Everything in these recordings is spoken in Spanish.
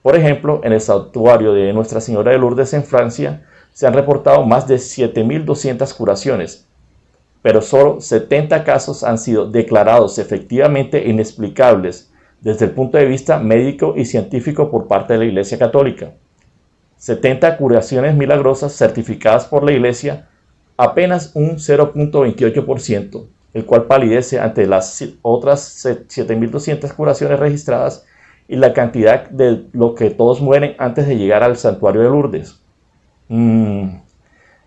Por ejemplo, en el santuario de Nuestra Señora de Lourdes en Francia se han reportado más de 7.200 curaciones, pero solo 70 casos han sido declarados efectivamente inexplicables desde el punto de vista médico y científico por parte de la Iglesia Católica. 70 curaciones milagrosas certificadas por la Iglesia, apenas un 0.28%, el cual palidece ante las otras 7.200 curaciones registradas y la cantidad de lo que todos mueren antes de llegar al santuario de Lourdes.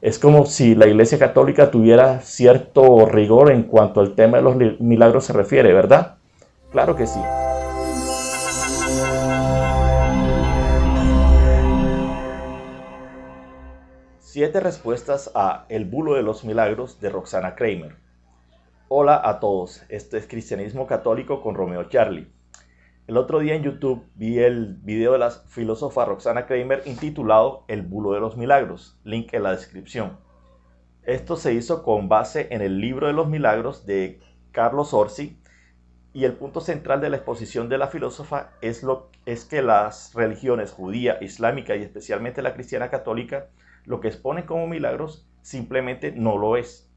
Es como si la Iglesia Católica tuviera cierto rigor en cuanto al tema de los milagros se refiere, ¿verdad? Claro que sí. Siete respuestas a El bulo de los milagros de Roxana Kramer. Hola a todos, esto es Cristianismo Católico con Romeo Charlie. El otro día en YouTube vi el video de la filósofa Roxana Kramer intitulado El bulo de los milagros, link en la descripción. Esto se hizo con base en el libro de los milagros de Carlos Orsi, y el punto central de la exposición de la filósofa es que las religiones judía, islámica y especialmente la cristiana católica, lo que exponen como milagros simplemente no lo es,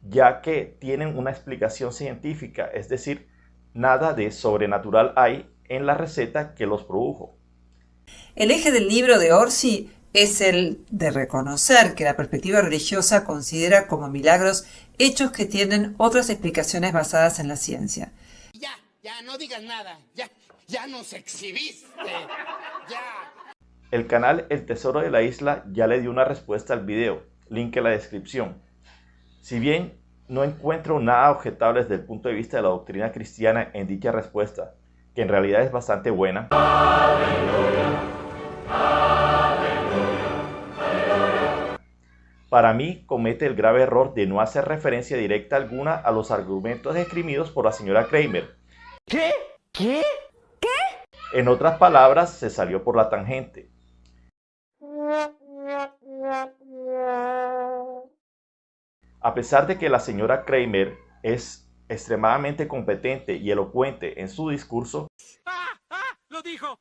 ya que tienen una explicación científica, es decir, nada de sobrenatural hay en la receta que los produjo. El eje del libro de Orsi es el de reconocer que la perspectiva religiosa considera como milagros hechos que tienen otras explicaciones basadas en la ciencia. Ya, no digas nada, ya nos exhibiste, ya. El canal El Tesoro de la Isla ya le dio una respuesta al video, link en la descripción. Si bien no encuentro nada objetable desde el punto de vista de la doctrina cristiana en dicha respuesta, que en realidad es bastante buena. Para mí comete el grave error de no hacer referencia directa alguna a los argumentos esgrimidos por la señora Kramer. ¿Qué? En otras palabras, se salió por la tangente. A pesar de que la señora Kramer es extremadamente competente y elocuente en su discurso, ¡Lo dijo!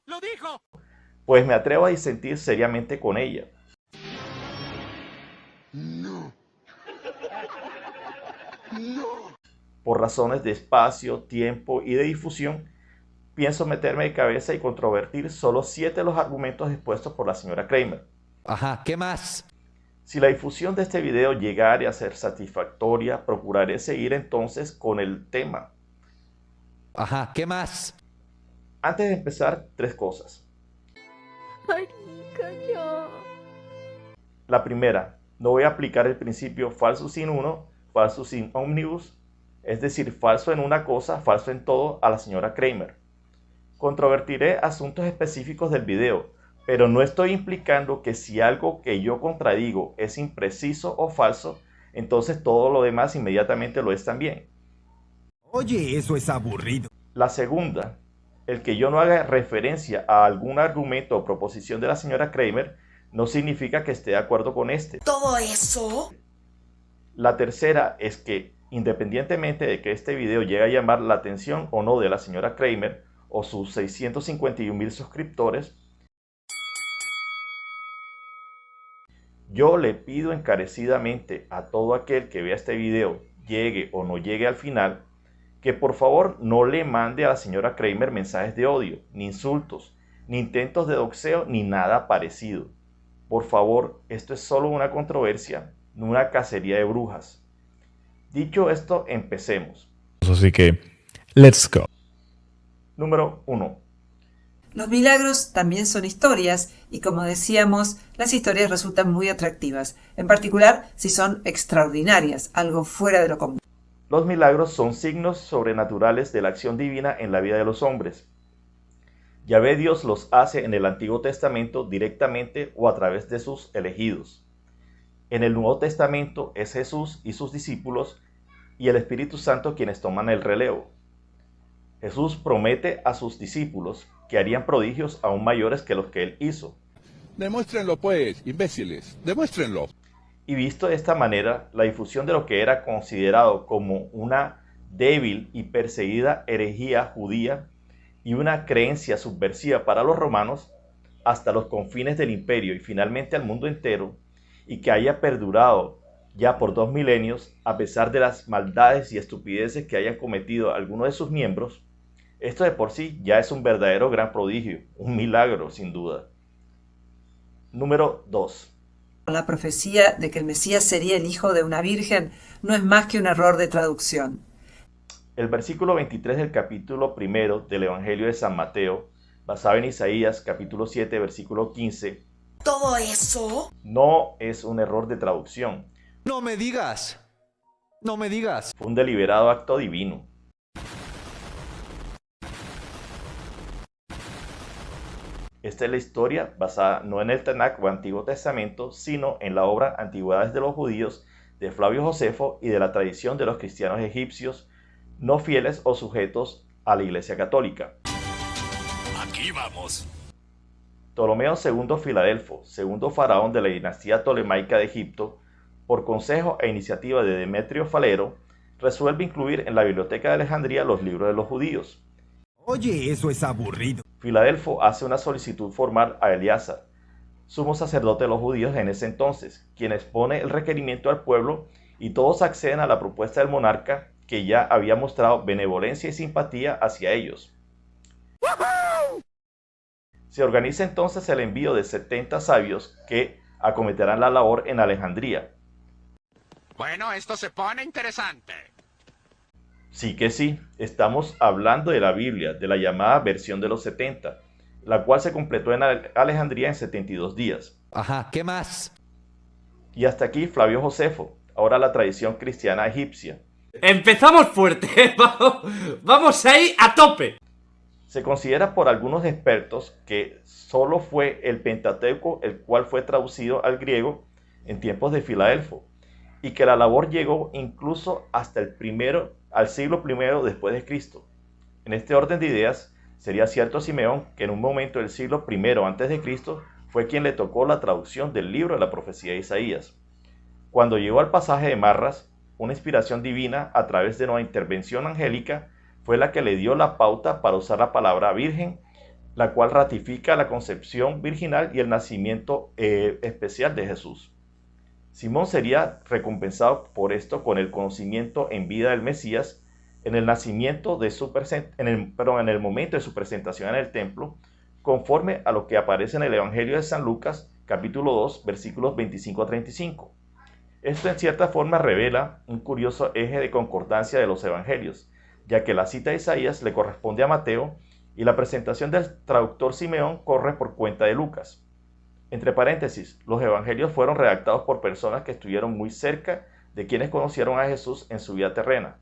pues me atrevo a disentir seriamente con ella. No. Por razones de espacio, tiempo y de difusión, pienso meterme de cabeza y controvertir solo 7 de los argumentos expuestos por la señora Kramer. Ajá, ¿qué más? Si la difusión de este video llegara a ser satisfactoria, procuraré seguir entonces con el tema. Ajá, ¿qué más? Antes de empezar, 3 cosas. Marica, ya. La primera, no voy a aplicar el principio falsus in uno, falsus in omnibus, es decir, falso en una cosa, falso en todo, a la señora Kramer. Controvertiré asuntos específicos del video, pero no estoy implicando que si algo que yo contradigo es impreciso o falso, entonces todo lo demás inmediatamente lo es también. Oye, eso es aburrido. La segunda, el que yo no haga referencia a algún argumento o proposición de la señora Kramer no significa que esté de acuerdo con este. ¿Todo eso? La tercera es que, independientemente de que este video llegue a llamar la atención o no de la señora Kramer o sus 651,000 suscriptores, yo le pido encarecidamente a todo aquel que vea este video, llegue o no llegue al final, que por favor no le mande a la señora Kramer mensajes de odio, ni insultos, ni intentos de doxeo, ni nada parecido. Por favor, esto es solo una controversia, no una cacería de brujas. Dicho esto, empecemos. Así que, let's go. Número 1. Los milagros también son historias y, como decíamos, las historias resultan muy atractivas, en particular si son extraordinarias, algo fuera de lo común. Los milagros son signos sobrenaturales de la acción divina en la vida de los hombres. Yahvé Dios los hace en el Antiguo Testamento directamente o a través de sus elegidos. En el Nuevo Testamento es Jesús y sus discípulos y el Espíritu Santo quienes toman el relevo. Jesús promete a sus discípulos que harían prodigios aún mayores que los que él hizo. Demuéstrenlo pues, imbéciles, demuéstrenlo. Y visto de esta manera, la difusión de lo que era considerado como una débil y perseguida herejía judía y una creencia subversiva para los romanos, hasta los confines del imperio y finalmente al mundo entero, y que haya perdurado ya por 2 milenios, a pesar de las maldades y estupideces que hayan cometido algunos de sus miembros, esto de por sí ya es un verdadero gran prodigio, un milagro sin duda. Número 2. La profecía de que el Mesías sería el hijo de una virgen no es más que un error de traducción. El versículo 23 del capítulo 1 del Evangelio de San Mateo, basado en Isaías capítulo 7, versículo 15, ¿todo eso? no es un error de traducción. No me digas. No me digas. Fue un deliberado acto divino. Esta es la historia basada no en el Tanakh o Antiguo Testamento, sino en la obra Antigüedades de los Judíos de Flavio Josefo y de la tradición de los cristianos egipcios no fieles o sujetos a la Iglesia Católica. Aquí vamos. Ptolomeo II Filadelfo, segundo faraón de la dinastía tolemaica de Egipto, por consejo e iniciativa de Demetrio Falero, resuelve incluir en la Biblioteca de Alejandría los libros de los judíos. Oye, eso es aburrido. Filadelfo hace una solicitud formal a Eleazar, sumo sacerdote de los judíos en ese entonces, quien expone el requerimiento al pueblo y todos acceden a la propuesta del monarca, que ya había mostrado benevolencia y simpatía hacia ellos. Se organiza entonces el envío de 70 sabios que acometerán la labor en Alejandría. Bueno, esto se pone interesante. Sí que sí, estamos hablando de la Biblia, de la llamada versión de los 70, la cual se completó en Alejandría en 72 días. Ajá, ¿qué más? Y hasta aquí Flavio Josefo, ahora la tradición cristiana egipcia. Empezamos fuerte, vamos ahí a tope. Se considera por algunos expertos que solo fue el Pentateuco el cual fue traducido al griego en tiempos de Filadelfo, y que la labor llegó incluso hasta al siglo I después de Cristo. En este orden de ideas, sería cierto Simeón que en un momento del siglo I antes de Cristo fue quien le tocó la traducción del libro de la profecía de Isaías. Cuando llegó al pasaje de Marras, una inspiración divina a través de una intervención angélica fue la que le dio la pauta para usar la palabra virgen, la cual ratifica la concepción virginal y el nacimiento especial de Jesús. Simón sería recompensado por esto con el conocimiento en vida del Mesías en el nacimiento de en el momento de su presentación en el templo, conforme a lo que aparece en el Evangelio de San Lucas, capítulo 2, versículos 25 a 35. Esto en cierta forma revela un curioso eje de concordancia de los evangelios, ya que la cita de Isaías le corresponde a Mateo y la presentación del traductor Simeón corre por cuenta de Lucas. Entre paréntesis, los evangelios fueron redactados por personas que estuvieron muy cerca de quienes conocieron a Jesús en su vida terrena.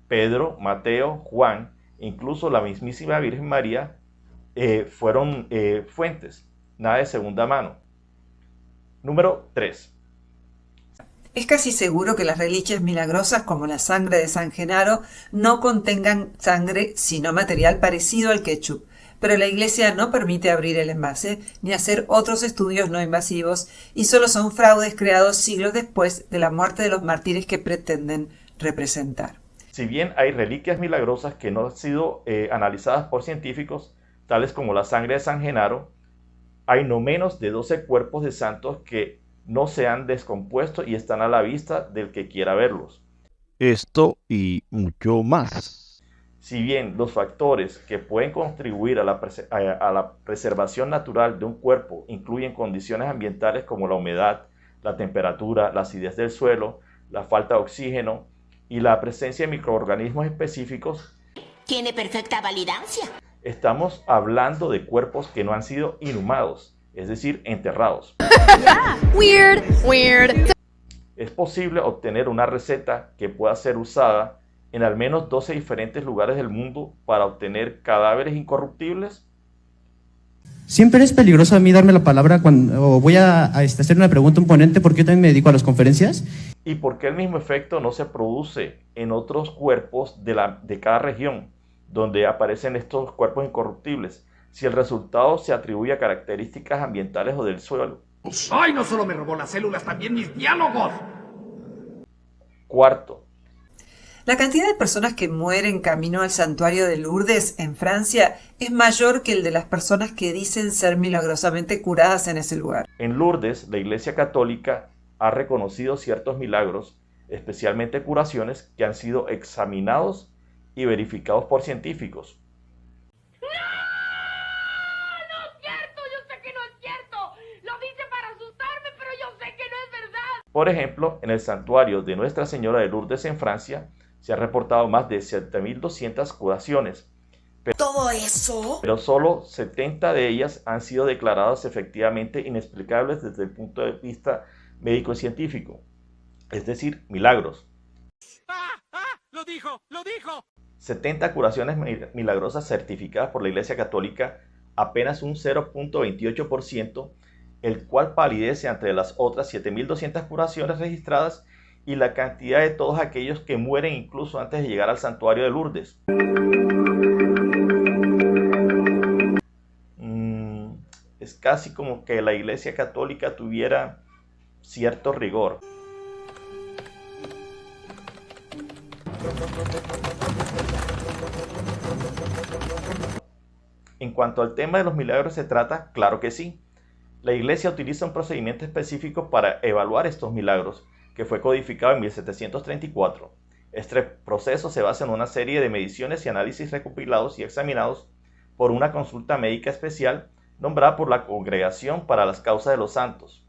Pedro, Mateo, Juan, incluso la mismísima Virgen María fueron fuentes, nada de segunda mano. Número 3. Es casi seguro que las reliquias milagrosas como la sangre de San Genaro no contengan sangre sino material parecido al ketchup, pero la Iglesia no permite abrir el envase ni hacer otros estudios no invasivos y solo son fraudes creados siglos después de la muerte de los mártires que pretenden representar. Si bien hay reliquias milagrosas que no han sido analizadas por científicos, tales como la sangre de San Genaro, hay no menos de 12 cuerpos de santos que no se han descompuesto y están a la vista del que quiera verlos. Esto y mucho más. Si bien los factores que pueden contribuir a la preservación natural de un cuerpo incluyen condiciones ambientales como la humedad, la temperatura, la acidez del suelo, la falta de oxígeno y la presencia de microorganismos específicos, Tiene perfecta validancia. estamos hablando de cuerpos que no han sido inhumados, es decir, enterrados. Weird. Es posible obtener una receta que pueda ser usada en al menos 12 diferentes lugares del mundo para obtener cadáveres incorruptibles. Siempre es peligroso a mí darme la palabra cuando voy a hacer una pregunta a un ponente, porque yo también me dedico a las conferencias. ¿Y por qué el mismo efecto no se produce en otros cuerpos de cada región donde aparecen estos cuerpos incorruptibles, si el resultado se atribuye a características ambientales o del suelo? ¡Ay, no solo me robó las células, también mis diálogos! Cuarto. La cantidad de personas que mueren camino al santuario de Lourdes en Francia es mayor que el de las personas que dicen ser milagrosamente curadas en ese lugar. En Lourdes, la Iglesia Católica ha reconocido ciertos milagros, especialmente curaciones, que han sido examinados y verificados por científicos. ¡No! ¡No es cierto! Yo sé que no es cierto. Lo dice para asustarme, pero yo sé que no es verdad. Por ejemplo, en el santuario de Nuestra Señora de Lourdes en Francia, se han reportado más de 7.200 curaciones. ¿Todo eso? Pero solo 70 de ellas han sido declaradas efectivamente inexplicables desde el punto de vista médico-científico, es decir, milagros. ¡Lo dijo! ¡Lo dijo! 70 curaciones milagrosas certificadas por la Iglesia Católica, apenas un 0.28%, el cual palidece entre las otras 7.200 curaciones registradas y la cantidad de todos aquellos que mueren incluso antes de llegar al santuario de Lourdes. Es casi como que la Iglesia Católica tuviera cierto rigor. En cuanto al tema de los milagros se trata, claro que sí. La Iglesia utiliza un procedimiento específico para evaluar estos milagros, que fue codificado en 1734. Este proceso se basa en una serie de mediciones y análisis recopilados y examinados por una consulta médica especial nombrada por la Congregación para las Causas de los Santos.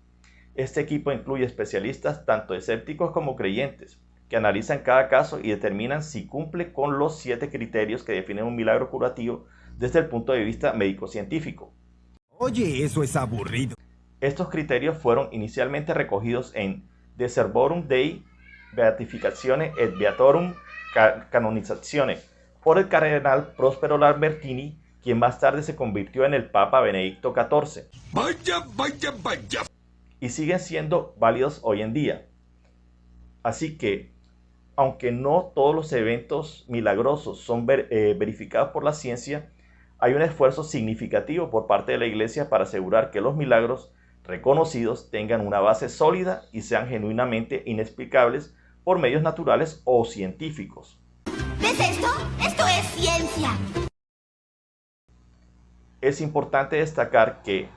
Este equipo incluye especialistas tanto escépticos como creyentes, que analizan cada caso y determinan si cumple con los 7 criterios que definen un milagro curativo desde el punto de vista médico-científico. Oye, eso es aburrido. Estos criterios fueron inicialmente recogidos en De Servorum Dei Beatificatione et Beatorum Canonizatione por el cardenal Prospero Lambertini, quien más tarde se convirtió en el Papa Benedicto XIV. ¡Vaya, vaya, vaya! Y siguen siendo válidos hoy en día. Así que, aunque no todos los eventos milagrosos son verificados por la ciencia, hay un esfuerzo significativo por parte de la Iglesia para asegurar que los milagros reconocidos tengan una base sólida y sean genuinamente inexplicables por medios naturales o científicos. ¿Ves esto? Esto es ciencia. Es importante destacar que,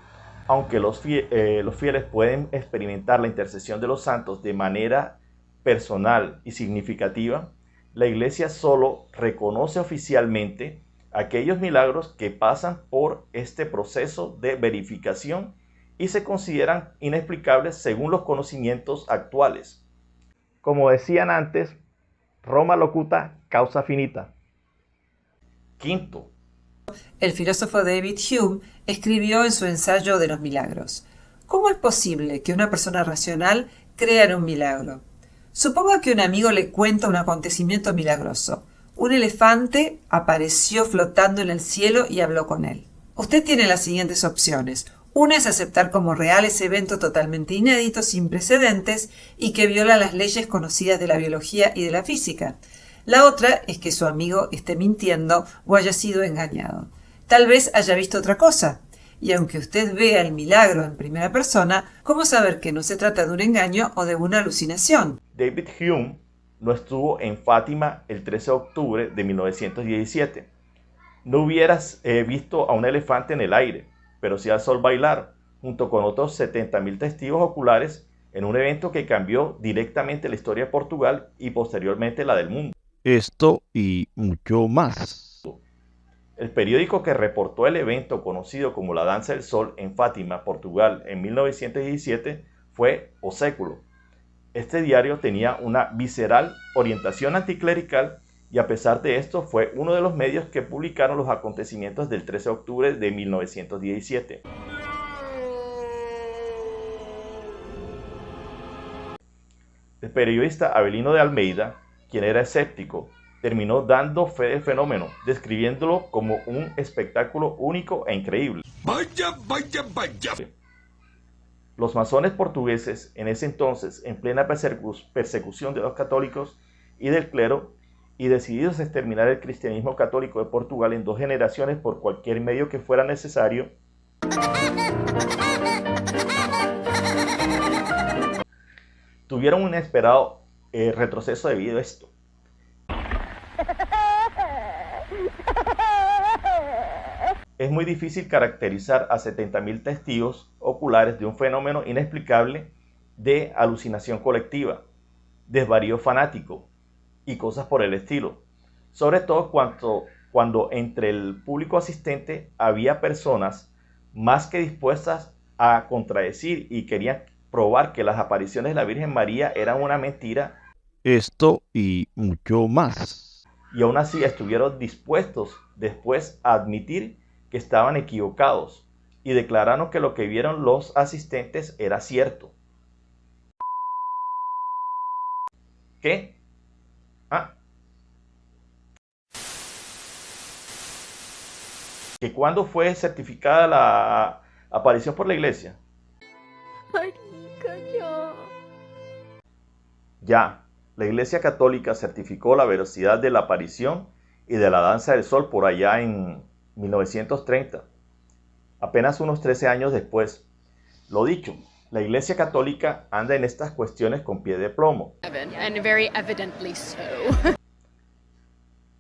aunque los fieles pueden experimentar la intercesión de los santos de manera personal y significativa, la Iglesia solo reconoce oficialmente aquellos milagros que pasan por este proceso de verificación y se consideran inexplicables según los conocimientos actuales. Como decían antes, Roma locuta causa finita. Quinto, el filósofo David Hume escribió en su ensayo de los milagros: ¿cómo es posible que una persona racional crea en un milagro? Suponga que un amigo le cuenta un acontecimiento milagroso. Un elefante apareció flotando en el cielo y habló con él. Usted tiene las siguientes opciones. Una es aceptar como real ese evento totalmente inédito, sin precedentes, y que viola las leyes conocidas de la biología y de la física. La otra es que su amigo esté mintiendo o haya sido engañado. Tal vez haya visto otra cosa. Y aunque usted vea el milagro en primera persona, ¿cómo saber que no se trata de un engaño o de una alucinación? David Hume no estuvo en Fátima el 13 de octubre de 1917. No hubieras visto a un elefante en el aire, pero sí al sol bailar, junto con otros 70.000 testigos oculares, en un evento que cambió directamente la historia de Portugal y posteriormente la del mundo. Esto y mucho más. El periódico que reportó el evento, conocido como la Danza del Sol en Fátima, Portugal, en 1917, fue O Século. Este diario tenía una visceral orientación anticlerical y a pesar de esto fue uno de los medios que publicaron los acontecimientos del 13 de octubre de 1917. El periodista Avelino de Almeida, quien era escéptico, terminó dando fe del fenómeno, describiéndolo como un espectáculo único e increíble. ¡Vaya, vaya, vaya! Los masones portugueses, en ese entonces en plena persecución de los católicos y del clero, y decididos a exterminar el cristianismo católico de Portugal en 2 generaciones por cualquier medio que fuera necesario, tuvieron un inesperado retroceso debido a esto. Es muy difícil caracterizar a 70.000 testigos oculares de un fenómeno inexplicable de alucinación colectiva, desvarío fanático y cosas por el estilo. Sobre todo cuando entre el público asistente había personas más que dispuestas a contradecir y querían probar que las apariciones de la Virgen María eran una mentira. Esto y mucho más. Y aún así estuvieron dispuestos después a admitir que estaban equivocados y declararon que lo que vieron los asistentes era cierto. ¿Qué? ¿Que cuándo fue certificada la aparición por la iglesia? Marica, ya. Ya, la Iglesia Católica certificó la veracidad de la aparición y de la danza del sol por allá en 1930, apenas unos 13 años después. Lo dicho, la Iglesia Católica anda en estas cuestiones con pie de plomo.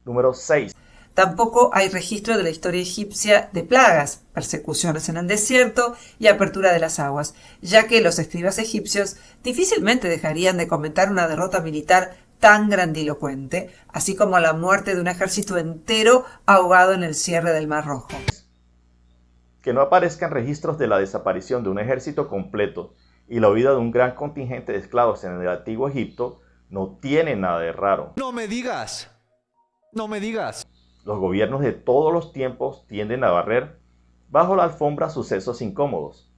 Número 6. Tampoco hay registro de la historia egipcia de plagas, persecuciones en el desierto y apertura de las aguas, ya que los escribas egipcios difícilmente dejarían de comentar una derrota militar tan grandilocuente, así como la muerte de un ejército entero ahogado en el cierre del Mar Rojo. Que no aparezcan registros de la desaparición de un ejército completo y la huida de un gran contingente de esclavos en el antiguo Egipto no tiene nada de raro. No me digas. No me digas. Los gobiernos de todos los tiempos tienden a barrer bajo la alfombra sucesos incómodos.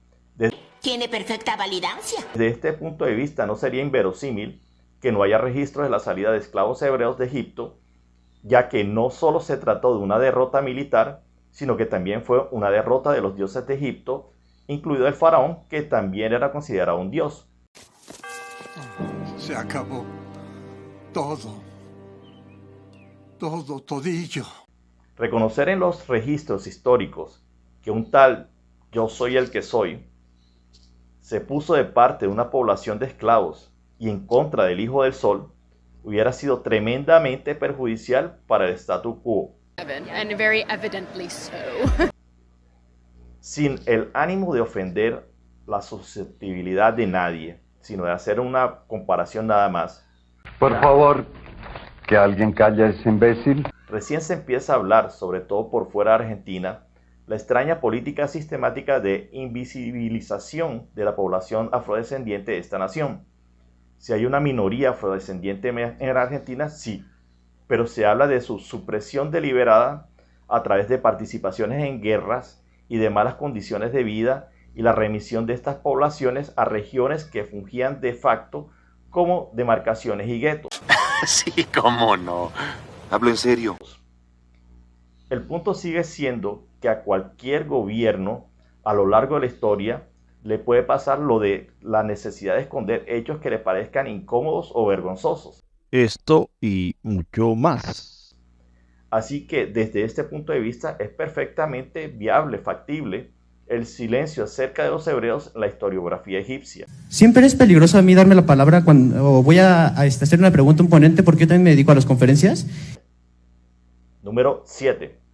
Tiene perfecta validancia. Desde este punto de vista no sería inverosímil que no haya registros de la salida de esclavos hebreos de Egipto, ya que no solo se trató de una derrota militar, sino que también fue una derrota de los dioses de Egipto, incluido el faraón, que también era considerado un dios. Se acabó todo. Todo, todillo. Reconocer en los registros históricos que un tal yo soy el que soy se puso de parte de una población de esclavos y en contra del Hijo del Sol hubiera sido tremendamente perjudicial para el statu quo. Sin el ánimo de ofender la susceptibilidad de nadie, sino de hacer una comparación nada más. Por favor, que alguien calle a ese imbécil. Recién se empieza a hablar, sobre todo por fuera de Argentina, la extraña política sistemática de invisibilización de la población afrodescendiente de esta nación. Si hay una minoría afrodescendiente en Argentina, sí, pero se habla de su supresión deliberada a través de participaciones en guerras y de malas condiciones de vida y la remisión de estas poblaciones a regiones que fungían de facto como demarcaciones y guetos. Sí, cómo no. Hablo en serio. El punto sigue siendo que a cualquier gobierno a lo largo de la historia le puede pasar lo de la necesidad de esconder hechos que le parezcan incómodos o vergonzosos. Esto y mucho más. Así que desde este punto de vista es perfectamente viable, factible, el silencio acerca de los hebreos en la historiografía egipcia. Siempre es peligroso a mí darme la palabra cuando voy a hacer una pregunta a un ponente, porque yo también me dedico a las conferencias. Número 7.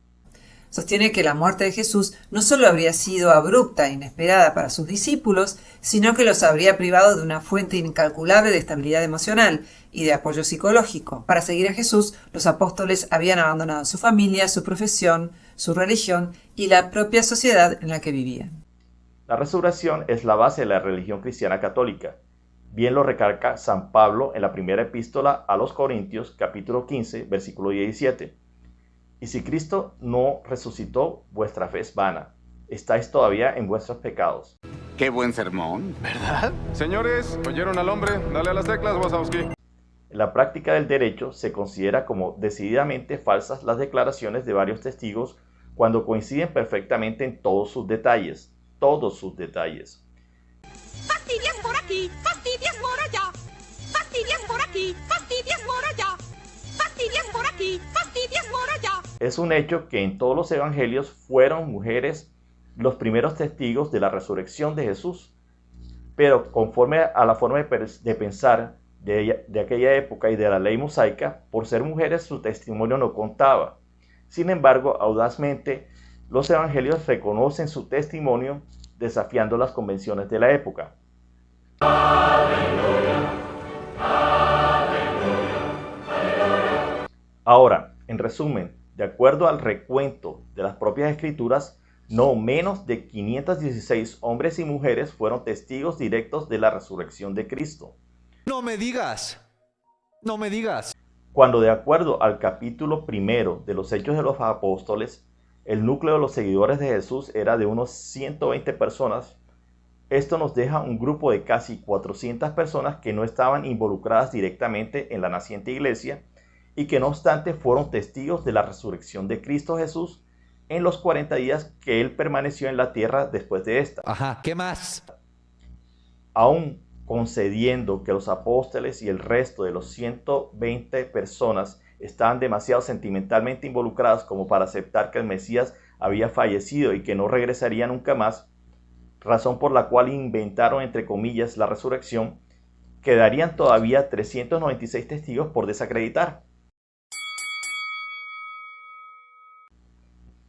Sostiene que la muerte de Jesús no solo habría sido abrupta e inesperada para sus discípulos, sino que los habría privado de una fuente incalculable de estabilidad emocional y de apoyo psicológico. Para seguir a Jesús, los apóstoles habían abandonado su familia, su profesión, su religión y la propia sociedad en la que vivían. La resurrección es la base de la religión cristiana católica. Bien lo recalca San Pablo en la primera epístola a los Corintios, capítulo 15, versículo 17. Y si Cristo no resucitó, vuestra fe es vana. Estáis todavía en vuestros pecados. Qué buen sermón, ¿verdad? Señores, ¿oyeron al hombre? Dale a las teclas, Wazowski. En la práctica del derecho se considera como decididamente falsas las declaraciones de varios testigos cuando coinciden perfectamente en todos sus detalles. Todos sus detalles. Fastidias por aquí, fastidias por allá. Fastidias por aquí, fastidias por allá. Fastidias por aquí, fastidias por allá. Es un hecho que en todos los evangelios fueron mujeres los primeros testigos de la resurrección de Jesús. Pero conforme a la forma de pensar de aquella época y de la ley mosaica, por ser mujeres su testimonio no contaba. Sin embargo, audazmente Los evangelios reconocen su testimonio desafiando las convenciones de la época. Ahora, en resumen, de acuerdo al recuento de las propias escrituras, no menos de 516 hombres y mujeres fueron testigos directos de la resurrección de Cristo. No me digas. No me digas. Cuando de acuerdo al capítulo 1 de los Hechos de los Apóstoles, el núcleo de los seguidores de Jesús era de unos 120 personas, esto nos deja un grupo de casi 400 personas que no estaban involucradas directamente en la naciente iglesia y que no obstante fueron testigos de la resurrección de Cristo Jesús en los 40 días que él permaneció en la tierra después de esta. Ajá, ¿qué más? Aún concediendo que los apóstoles y el resto de los 120 personas estaban demasiado sentimentalmente involucrados como para aceptar que el Mesías había fallecido y que no regresaría nunca más, razón por la cual inventaron entre comillas la resurrección, quedarían todavía 396 testigos por desacreditar.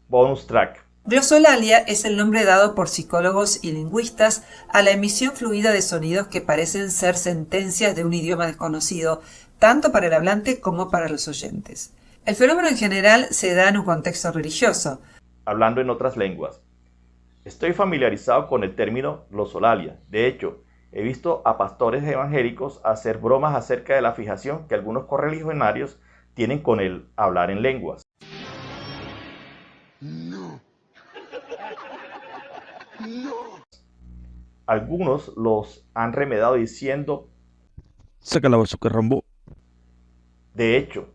Bonus track. Glosolalia es el nombre dado por psicólogos y lingüistas a la emisión fluida de sonidos que parecen ser sentencias de un idioma desconocido, tanto para el hablante como para los oyentes. El fenómeno en general se da en un contexto religioso. Hablando en otras lenguas. Estoy familiarizado con el término glosolalia. De hecho, he visto a pastores evangélicos hacer bromas acerca de la fijación que algunos correligionarios tienen con el hablar en lenguas. Algunos los han remedado diciendo: saca la bazooka, Rambo. De hecho,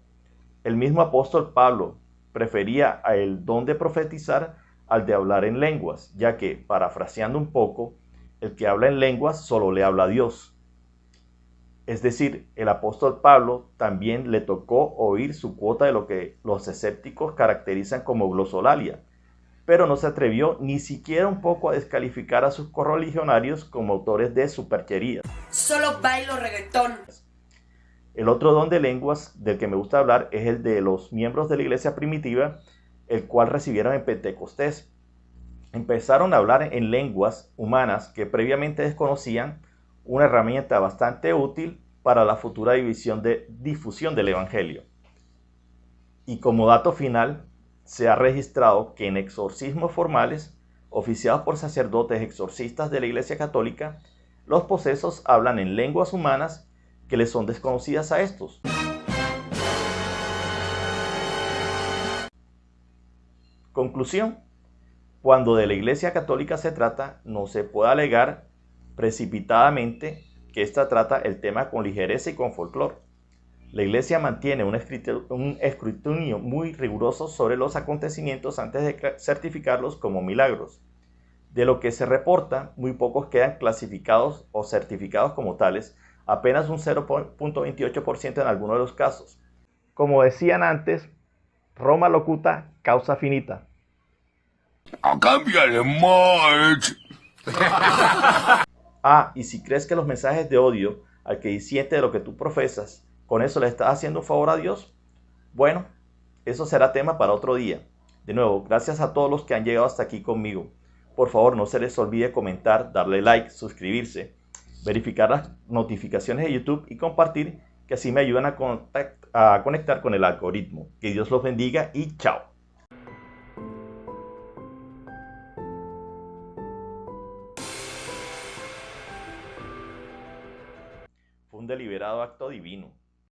el mismo apóstol Pablo prefería el don de profetizar al de hablar en lenguas, ya que, parafraseando un poco, el que habla en lenguas solo le habla a Dios. Es decir, el apóstol Pablo también le tocó oír su cuota de lo que los escépticos caracterizan como glosolalia, pero no se atrevió ni siquiera un poco a descalificar a sus correligionarios como autores de supercherías. Solo bailo reggaetón. El otro don de lenguas del que me gusta hablar es el de los miembros de la iglesia primitiva, el cual recibieron en Pentecostés. Empezaron a hablar en lenguas humanas que previamente desconocían, una herramienta bastante útil para la futura difusión del evangelio. Y como dato final, se ha registrado que en exorcismos formales, oficiados por sacerdotes exorcistas de la Iglesia Católica, los posesos hablan en lenguas humanas que les son desconocidas a estos. Conclusión: cuando de la Iglesia Católica se trata, no se puede alegar precipitadamente que ésta trata el tema con ligereza y con folclore. La Iglesia mantiene un escrutinio muy riguroso sobre los acontecimientos antes de certificarlos como milagros. De lo que se reporta, muy pocos quedan clasificados o certificados como tales, apenas un 0.28% en algunos de los casos. Como decían antes, Roma locuta, causa finita. ¡Cámbiale, March! Y si crees que los mensajes de odio al que disiente de lo que tú profesas, con eso le estás haciendo un favor a Dios, bueno, eso será tema para otro día. De nuevo, gracias a todos los que han llegado hasta aquí conmigo. Por favor, no se les olvide comentar, darle like, suscribirse, verificar las notificaciones de YouTube y compartir, que así me ayudan a conectar con el algoritmo. Que Dios los bendiga y chao. Fue un deliberado acto divino.